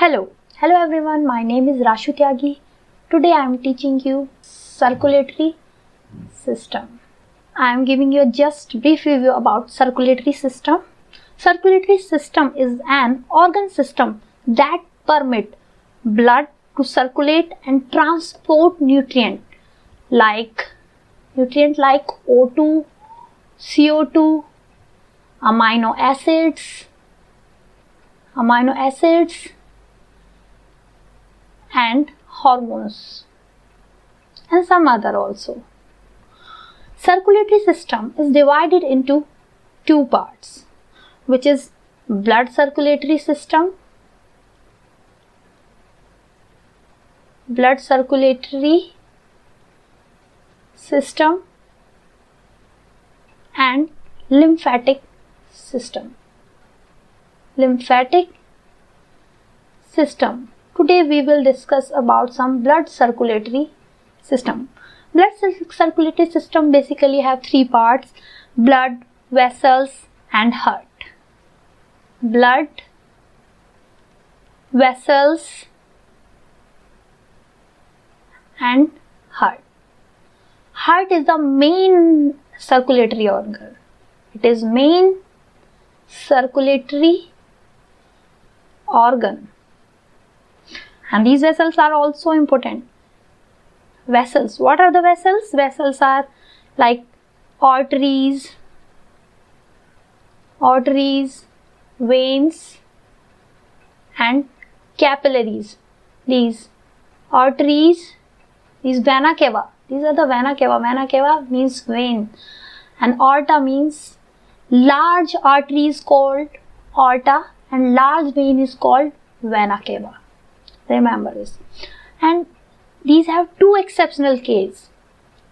Hello everyone, my name is Rashu Tyagi. Today I am teaching you circulatory system. I am giving you a just brief review about circulatory system. Circulatory system is an organ system that permit blood to circulate and transport nutrient like O2, CO2, amino acids, and hormones and some other also. Circulatory system is divided into two parts, which is blood circulatory system, and lymphatic system. Today we will discuss about some blood circulatory system. Blood circulatory system basically have three parts: blood, vessels and heart. Blood, vessels and heart. Heart is the main circulatory organ. It is main circulatory organ. And these vessels are also important. Vessels. What are the vessels? Vessels are like arteries, veins and capillaries. These arteries, these vena cava. These are the vena cava. Vena cava means vein. And aorta means large artery is called aorta and large vein is called vena cava. Remember this. And these have two exceptional cases.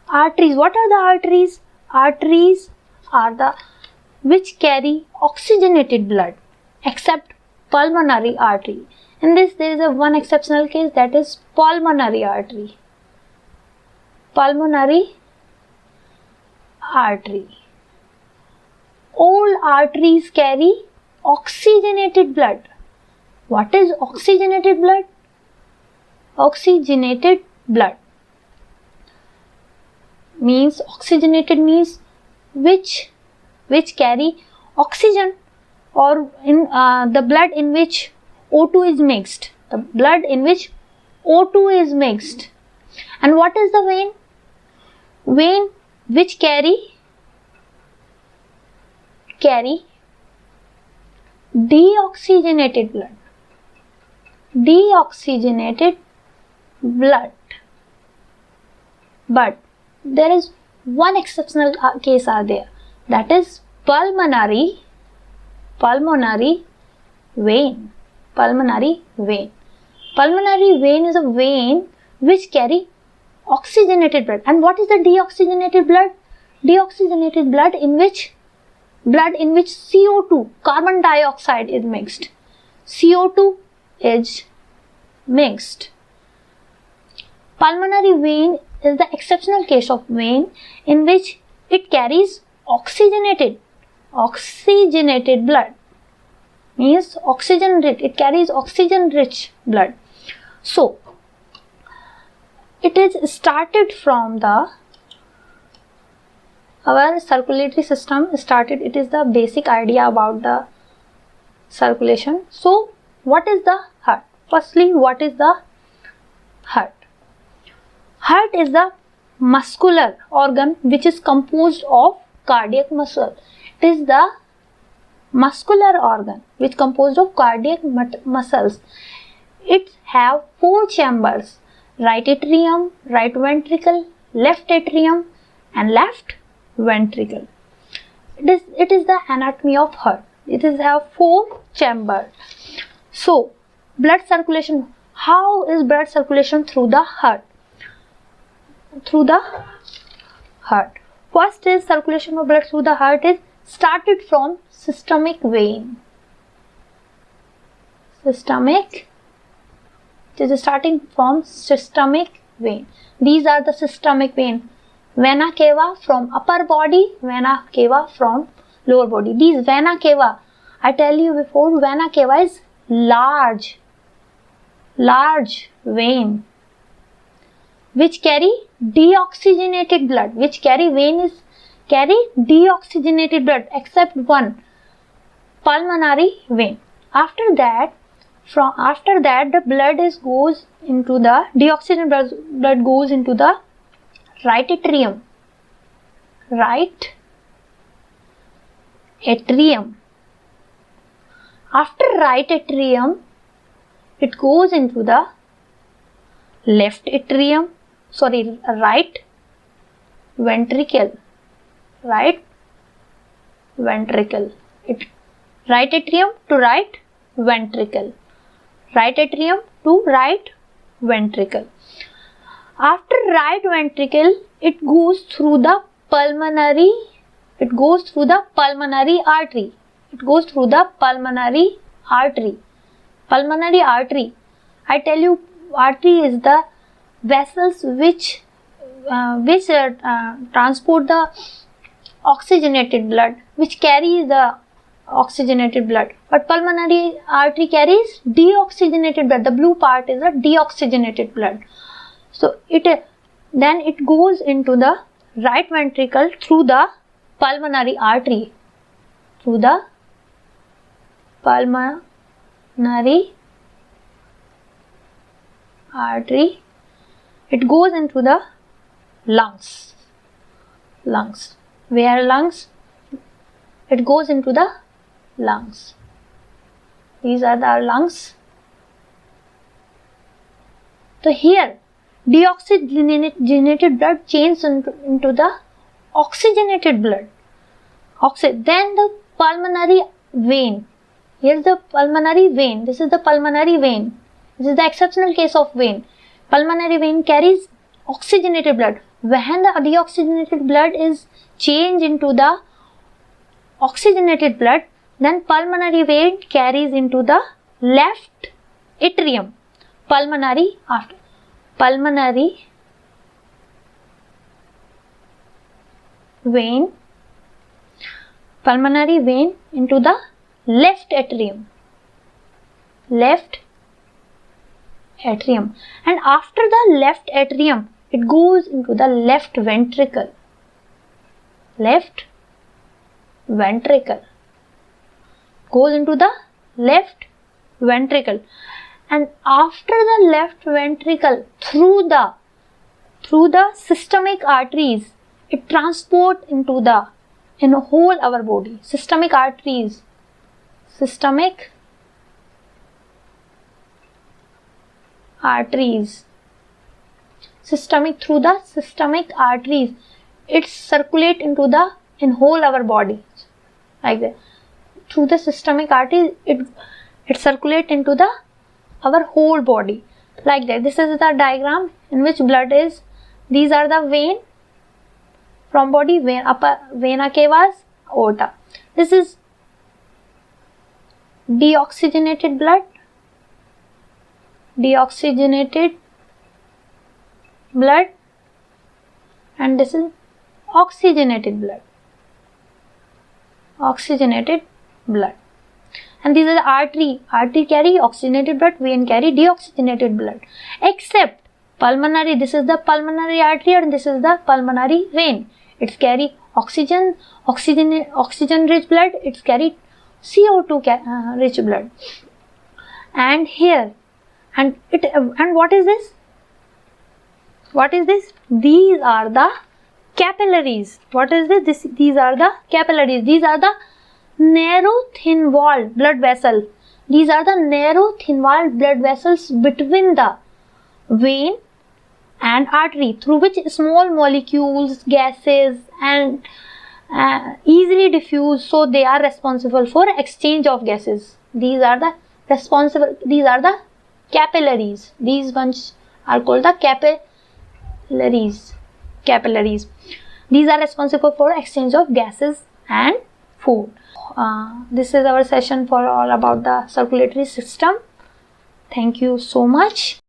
Arteries. What are the arteries? Arteries are the which carry oxygenated blood, except pulmonary artery. In this there is a one exceptional case, that is pulmonary artery. All arteries carry oxygenated blood. What is oxygenated blood? Oxygenated blood means which carry oxygen, or in the blood in which O2 is mixed. The blood in which O2 is mixed. And what is the vein? Vein which carry deoxygenated blood. But there is one exceptional case are there, that is pulmonary vein. Pulmonary vein is a vein which carry oxygenated blood. And what is the deoxygenated blood? Deoxygenated blood in which CO2, carbon dioxide is mixed. CO2 is mixed. Pulmonary vein is the exceptional case of vein in which it carries oxygenated blood. Means oxygen rich. It carries oxygen rich blood. So it is started from our circulatory system started. It is the basic idea about the circulation. So what is the heart? Firstly, what is the heart? Heart is the muscular organ which is composed of cardiac muscle. It is the muscular organ which is composed of cardiac muscles. It have four chambers: right atrium, right ventricle, left atrium and left ventricle. It is the anatomy of heart. It is have four chambers. So blood circulation. How is blood circulation through the heart? First is circulation of blood through the heart is started from systemic vein. It is starting from systemic vein. These are the systemic vein. Vena cava from upper body, vena cava from lower body. These vena cava, I tell you before, vena cava is large large vein which carry deoxygenated blood, carry deoxygenated blood except one, pulmonary vein. After that the blood goes into the deoxygenated blood goes into the right atrium. After right atrium, it goes into the right ventricle. Right atrium to right ventricle. After right ventricle, it goes through the pulmonary artery. Pulmonary artery. I tell you, artery is the vessels which transport the oxygenated blood, which carries the oxygenated blood. But pulmonary artery carries deoxygenated blood. The blue part is the deoxygenated blood. So then it goes into the right ventricle through the pulmonary artery. It goes into the lungs. Where lungs? It goes into the lungs. These are the lungs. So here deoxygenated blood changes into the oxygenated blood. Then the pulmonary vein. Here's the pulmonary vein. This is the pulmonary vein. This is the exceptional case of vein. Pulmonary vein carries oxygenated blood. When the deoxygenated blood is changed into the oxygenated blood, then pulmonary vein carries into the left atrium. Pulmonary vein into the left atrium. And after the left atrium, it goes into the left ventricle. Goes into the left ventricle. And after the left ventricle, through the systemic arteries, it transports in whole our body. Systemic arteries. Through the systemic arteries, it circulate in whole our body, like that. Through the systemic arteries, it circulate into our whole body, like that. This is the diagram in which blood is. These are the vein from body, vena cava, aorta. This is deoxygenated blood. And this is oxygenated blood. And these are the artery carry oxygenated blood, vein carry deoxygenated blood, except pulmonary. This is the pulmonary artery and this is the pulmonary vein. It carry oxygen rich blood, it carry CO2 rich blood. And here, and what is this? These are the capillaries. What is this? These are the capillaries. These are the narrow thin walled blood vessels. These are the narrow thin walled blood vessels between the vein and artery, through which small molecules, gases and easily diffuse, so they are responsible for exchange of gases. These are the capillaries. These ones are called the capillaries. These are responsible for exchange of gases and food. This is our session for all about the circulatory system. Thank you so much.